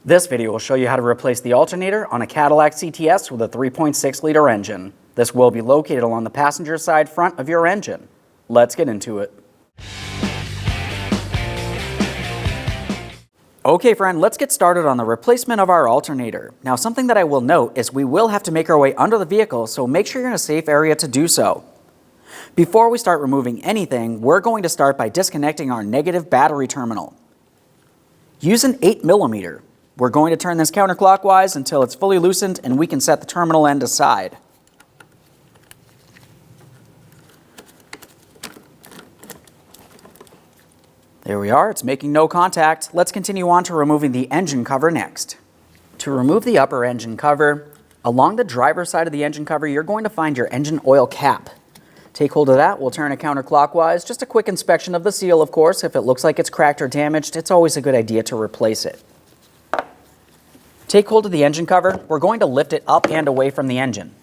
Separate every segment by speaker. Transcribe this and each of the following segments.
Speaker 1: This video will show you how to replace the alternator on a Cadillac CTS with a 3.6-liter engine. This will be located along the passenger side front of your engine. Let's get into it. Okay friend, let's get started on the replacement of our alternator. Now something that I will note is we will have to make our way under the vehicle, so make sure you're in a safe area to do so. Before we start removing anything, we're going to start by disconnecting our negative battery terminal. Use an 8mm. We're going to turn this counterclockwise until it's fully loosened and we can set the terminal end aside. There we are, it's making no contact. Let's continue on to removing the engine cover next. To remove the upper engine cover, along the driver's side of the engine cover, you're going to find your engine oil cap. Take hold of that, we'll turn it counterclockwise. Just a quick inspection of the seal, of course. If it looks like it's cracked or damaged, it's always a good idea to replace it. Take hold of the engine cover. We're going to lift it up and away from the engine.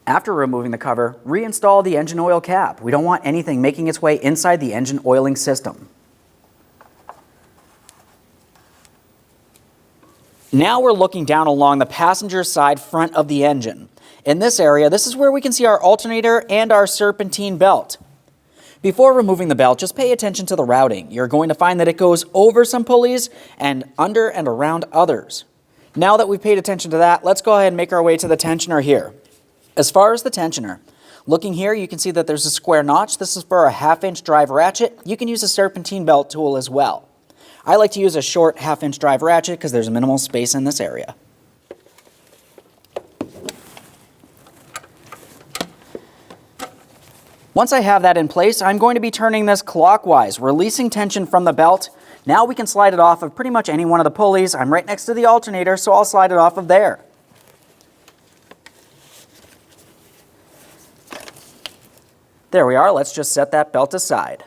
Speaker 1: After removing the cover, reinstall the engine oil cap. We don't want anything making its way inside the engine oiling system. Now we're looking down along the passenger side front of the engine. In this area, this is where we can see our alternator and our serpentine belt. Before removing the belt, just pay attention to the routing. You're going to find that it goes over some pulleys and under and around others. Now that we've paid attention to that, let's go ahead and make our way to the tensioner here. As far as the tensioner, looking here, you can see that there's a square notch. This is for a 1/2-inch drive ratchet. You can use a serpentine belt tool as well. I like to use a short 1/2-inch drive ratchet because there's minimal space in this area. Once I have that in place, I'm going to be turning this clockwise, releasing tension from the belt. Now we can slide it off of pretty much any one of the pulleys. I'm right next to the alternator, so I'll slide it off of there. There we are, let's just set that belt aside.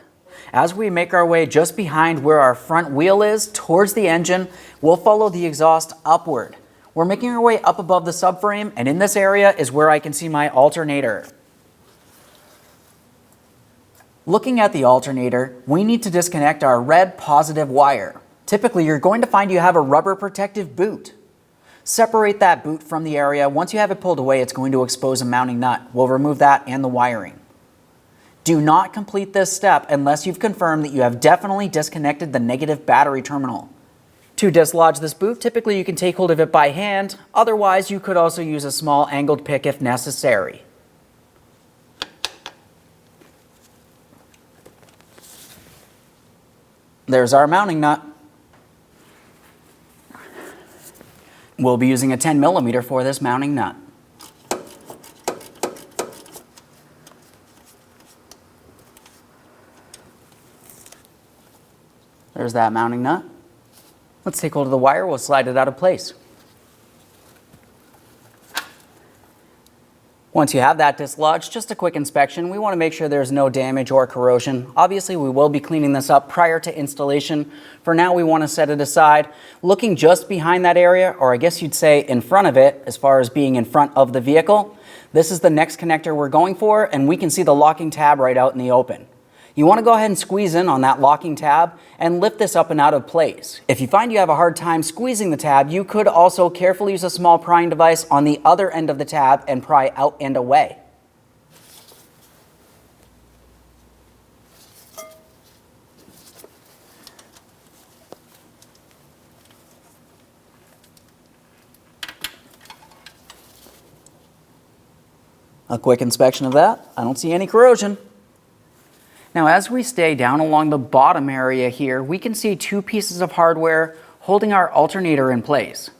Speaker 1: As we make our way just behind where our front wheel is, towards the engine, we'll follow the exhaust upward. We're making our way up above the subframe, and in this area is where I can see my alternator. Looking at the alternator, we need to disconnect our red positive wire. Typically, you're going to find you have a rubber protective boot. Separate that boot from the area. Once you have it pulled away, it's going to expose a mounting nut. We'll remove that and the wiring. Do not complete this step unless you've confirmed that you have definitely disconnected the negative battery terminal. To dislodge this boot, typically you can take hold of it by hand. Otherwise, you could also use a small angled pick if necessary. There's our mounting nut. We'll be using a 10mm for this mounting nut. There's that mounting nut. Let's take hold of the wire, we'll slide it out of place. Once you have that dislodged, just a quick inspection. We want to make sure there's no damage or corrosion. Obviously, we will be cleaning this up prior to installation. For now, we want to set it aside. Looking just behind that area, or I guess you'd say in front of it, as far as being in front of the vehicle, this is the next connector we're going for, and we can see the locking tab right out in the open. You want to go ahead and squeeze in on that locking tab and lift this up and out of place. If you find you have a hard time squeezing the tab, you could also carefully use a small prying device on the other end of the tab and pry out and away. A quick inspection of that. I don't see any corrosion. Now, as we stay down along the bottom area here, we can see two pieces of hardware holding our alternator in place.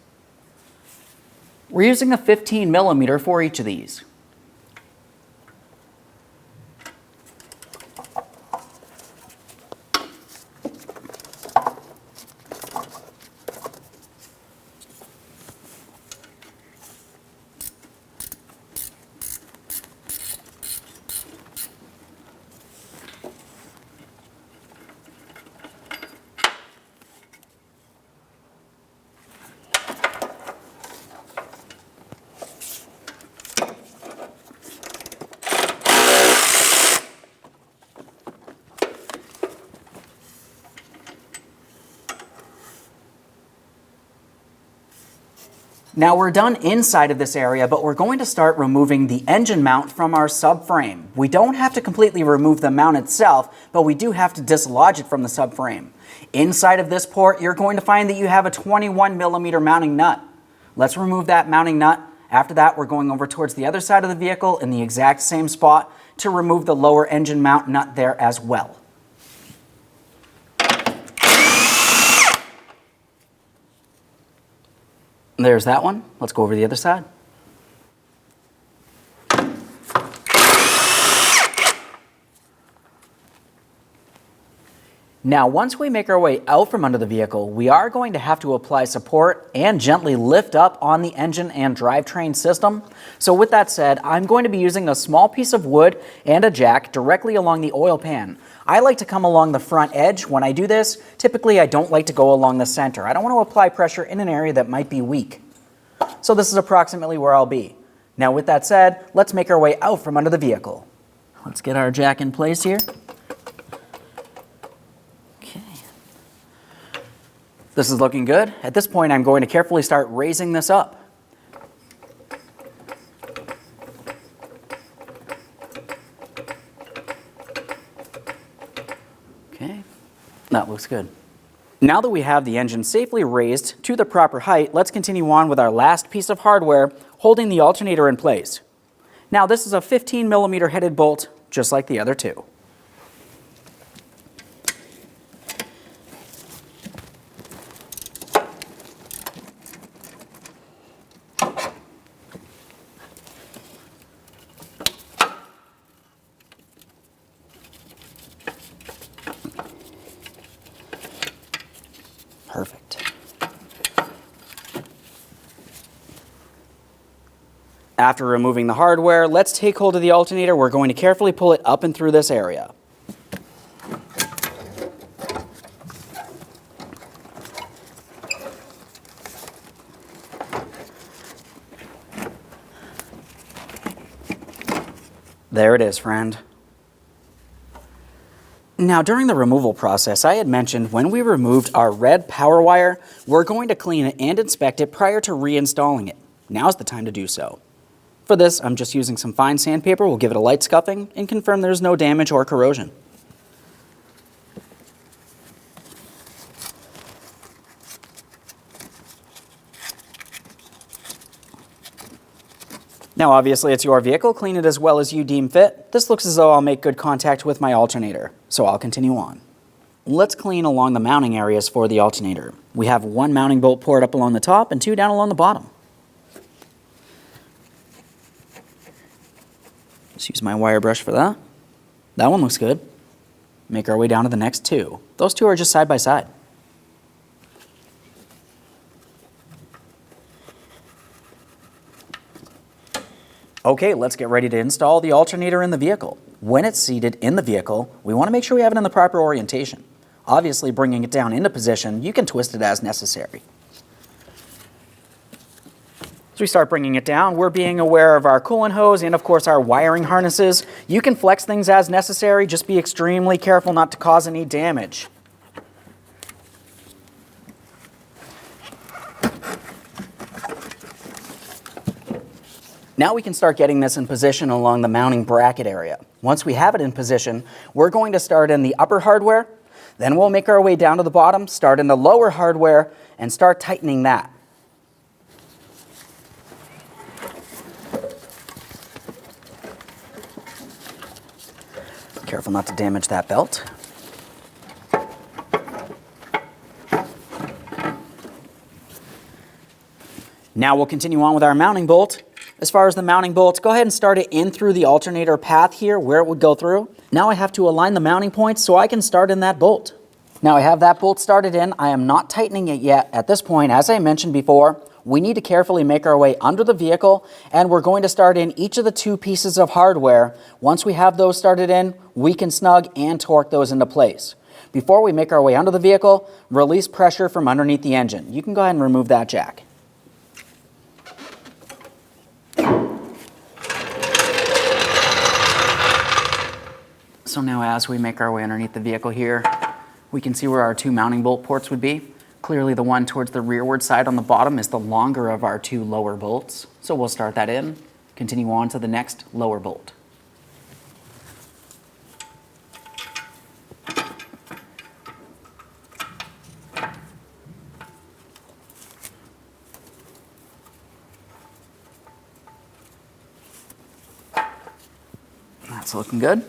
Speaker 1: We're using a 15mm for each of these. Now we're done inside of this area, but we're going to start removing the engine mount from our subframe. We don't have to completely remove the mount itself, but we do have to dislodge it from the subframe. Inside of this port, you're going to find that you have a 21mm mounting nut. Let's remove that mounting nut. After that, we're going over towards the other side of the vehicle in the exact same spot to remove the lower engine mount nut there as well. There's that one. Let's go over to the other side. Now, once we make our way out from under the vehicle, we are going to have to apply support and gently lift up on the engine and drivetrain system. So with that said, I'm going to be using a small piece of wood and a jack directly along the oil pan. I like to come along the front edge when I do this. Typically, I don't like to go along the center. I don't want to apply pressure in an area that might be weak. So this is approximately where I'll be. Now with that said, let's make our way out from under the vehicle. Let's get our jack in place here. This is looking good. At this point, I'm going to carefully start raising this up. Okay, that looks good. Now that we have the engine safely raised to the proper height, let's continue on with our last piece of hardware holding the alternator in place. Now this is a 15mm headed bolt, just like the other two. Perfect. After removing the hardware, let's take hold of the alternator. We're going to carefully pull it up and through this area. There it is, friend. Now, during the removal process, I had mentioned when we removed our red power wire, we're going to clean it and inspect it prior to reinstalling it. Now's the time to do so. For this, I'm just using some fine sandpaper. We'll give it a light scuffing and confirm there's no damage or corrosion. Now, obviously, it's your vehicle. Clean it as well as you deem fit. This looks as though I'll make good contact with my alternator, so I'll continue on. Let's clean along the mounting areas for the alternator. We have one mounting bolt poured up along the top and two down along the bottom. Just use my wire brush for that. That one looks good. Make our way down to the next two. Those two are just side by side. Okay, let's get ready to install the alternator in the vehicle. When it's seated in the vehicle, we want to make sure we have it in the proper orientation. Obviously, bringing it down into position, you can twist it as necessary. As we start bringing it down, we're being aware of our coolant hose and, of course, our wiring harnesses. You can flex things as necessary. Just be extremely careful not to cause any damage. Now we can start getting this in position along the mounting bracket area. Once we have it in position, we're going to start in the upper hardware, then we'll make our way down to the bottom, start in the lower hardware, and start tightening that. Careful not to damage that belt. Now we'll continue on with our mounting bolt. As far as the mounting bolts, go ahead and start it in through the alternator path here where it would go through. Now I have to align the mounting points so I can start in that bolt. Now I have that bolt started in. I am not tightening it yet. At this point, as I mentioned before, we need to carefully make our way under the vehicle, and we're going to start in each of the two pieces of hardware. Once we have those started in, we can snug and torque those into place. Before we make our way under the vehicle, release pressure from underneath the engine. You can go ahead and remove that jack. So now as we make our way underneath the vehicle here, we can see where our two mounting bolt ports would be. Clearly the one towards the rearward side on the bottom is the longer of our two lower bolts. So we'll start that in, continue on to the next lower bolt. That's looking good.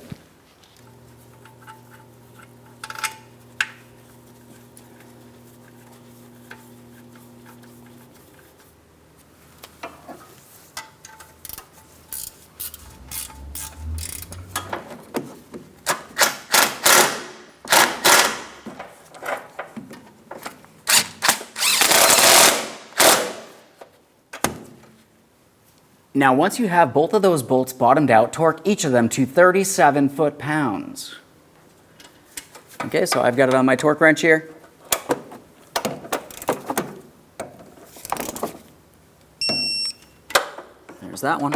Speaker 1: Now, once you have both of those bolts bottomed out, torque each of them to 37 foot-pounds. Okay, so I've got it on my torque wrench here. There's that one.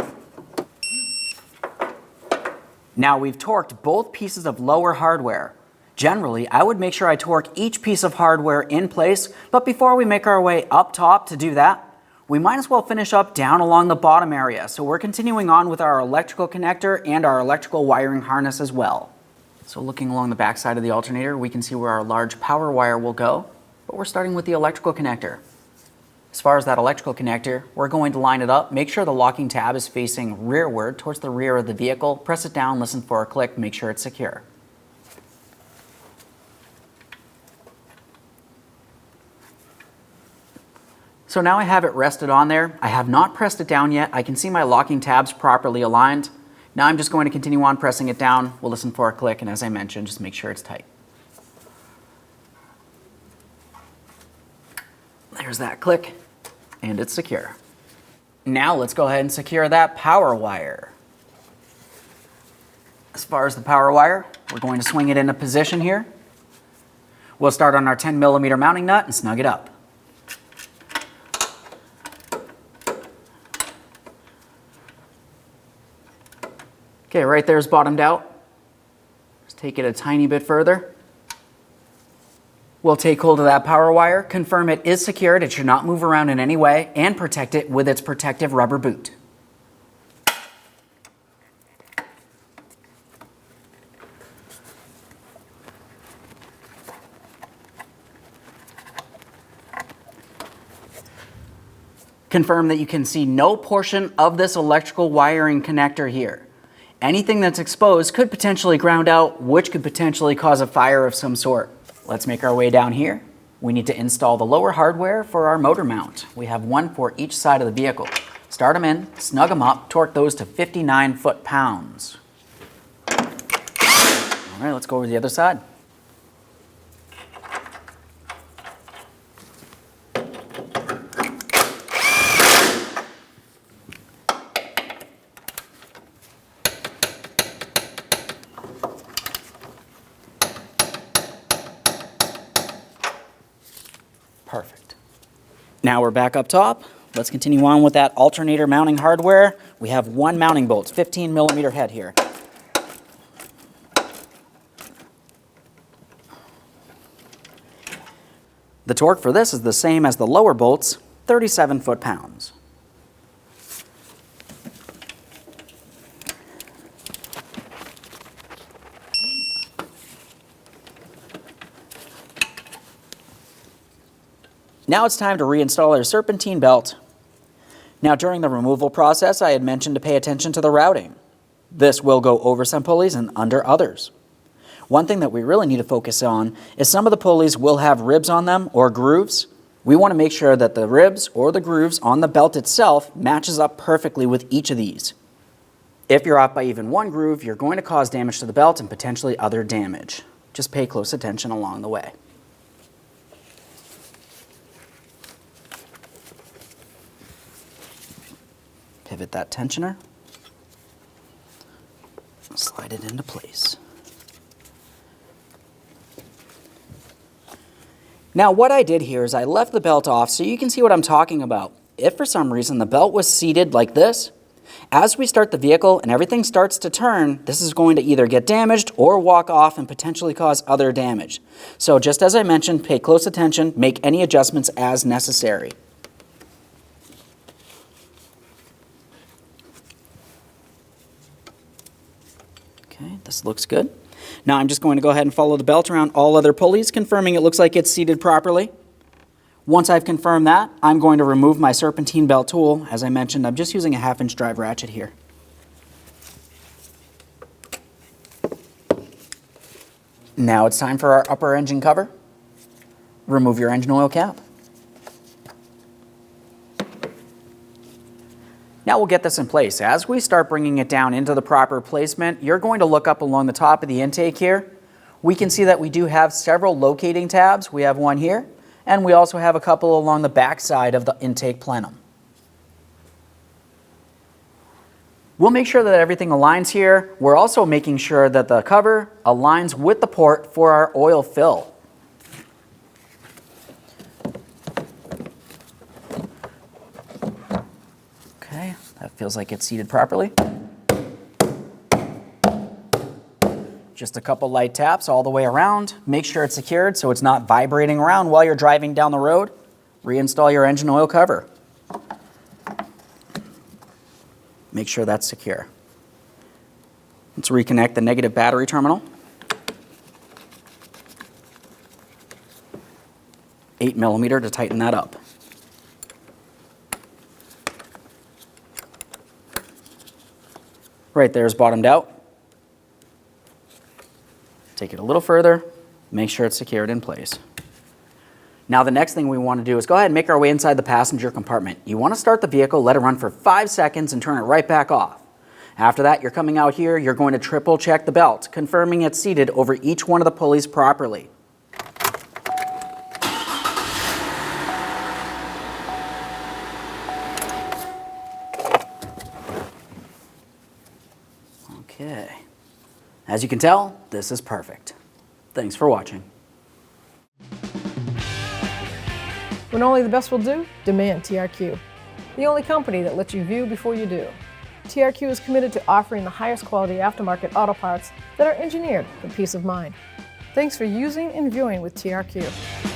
Speaker 1: Now we've torqued both pieces of lower hardware. Generally, I would make sure I torque each piece of hardware in place, but before we make our way up top to do that, we might as well finish up down along the bottom area. So we're continuing on with our electrical connector and our electrical wiring harness as well. So looking along the back side of the alternator, we can see where our large power wire will go, but we're starting with the electrical connector. As far as that electrical connector, we're going to line it up, make sure the locking tab is facing rearward towards the rear of the vehicle, press it down, listen for a click, make sure it's secure. So now I have it rested on there. I have not pressed it down yet. I can see my locking tabs properly aligned. Now I'm just going to continue on pressing it down. We'll listen for a click, and as I mentioned, just make sure it's tight. There's that click, and it's secure. Now let's go ahead and secure that power wire. As far as the power wire, we're going to swing it into position here. We'll start on our 10mm mounting nut and snug it up. Okay, right there is bottomed out. Let's take it a tiny bit further. We'll take hold of that power wire, confirm it is secured, it should not move around in any way, and protect it with its protective rubber boot. Confirm that you can see no portion of this electrical wiring connector here. Anything that's exposed could potentially ground out, which could potentially cause a fire of some sort. Let's make our way down here. We need to install the lower hardware for our motor mount. We have one for each side of the vehicle. Start them in, snug them up, torque those to 59 foot-pounds. All right, let's go over to the other side. Perfect. Now we're back up top. Let's continue on with that alternator mounting hardware. We have one mounting bolt, 15mm head here. The torque for this is the same as the lower bolts, 37 foot-pounds. Now it's time to reinstall our serpentine belt. Now during the removal process, I had mentioned to pay attention to the routing. This will go over some pulleys and under others. One thing that we really need to focus on is some of the pulleys will have ribs on them or grooves. We want to make sure that the ribs or the grooves on the belt itself matches up perfectly with each of these. If you're off by even one groove, you're going to cause damage to the belt and potentially other damage. Just pay close attention along the way. Pivot that tensioner, slide it into place. Now what I did here is I left the belt off so you can see what I'm talking about. If for some reason the belt was seated like this, As we start the vehicle and everything starts to turn, this is going to either get damaged or walk off and potentially cause other damage. So just as I mentioned, pay close attention, make any adjustments as necessary. Okay, this looks good. Now I'm just going to go ahead and follow the belt around all other pulleys, confirming it looks like it's seated properly. Once I've confirmed that, I'm going to remove my serpentine belt tool. As I mentioned, I'm just using a 1/2-inch drive ratchet here. Now it's time for our upper engine cover. Remove your engine oil cap. Now we'll get this in place. As we start bringing it down into the proper placement, you're going to look up along the top of the intake here. We can see that we do have several locating tabs. We have one here, and we also have a couple along the back side of the intake plenum. We'll make sure that everything aligns here. We're also making sure that the cover aligns with the port for our oil fill. Okay, that feels like it's seated properly. Just a couple light taps all the way around. Make sure it's secured so it's not vibrating around while you're driving down the road. Reinstall your engine oil cover. Make sure that's secure. Let's reconnect the negative battery terminal. 8mm to tighten that up. Right there is bottomed out. Take it a little further, make sure it's secured in place. Now the next thing we want to do is go ahead and make our way inside the passenger compartment. You want to start the vehicle, let it run for 5 seconds and turn it right back off. After that, you're coming out here, you're going to triple check the belt, confirming it's seated over each one of the pulleys properly. Okay. As you can tell, this is perfect. Thanks for watching.
Speaker 2: When only the best will do, demand TRQ. The only company that lets you view before you do. TRQ is committed to offering the highest quality aftermarket auto parts that are engineered for peace of mind. Thanks for using and viewing with TRQ.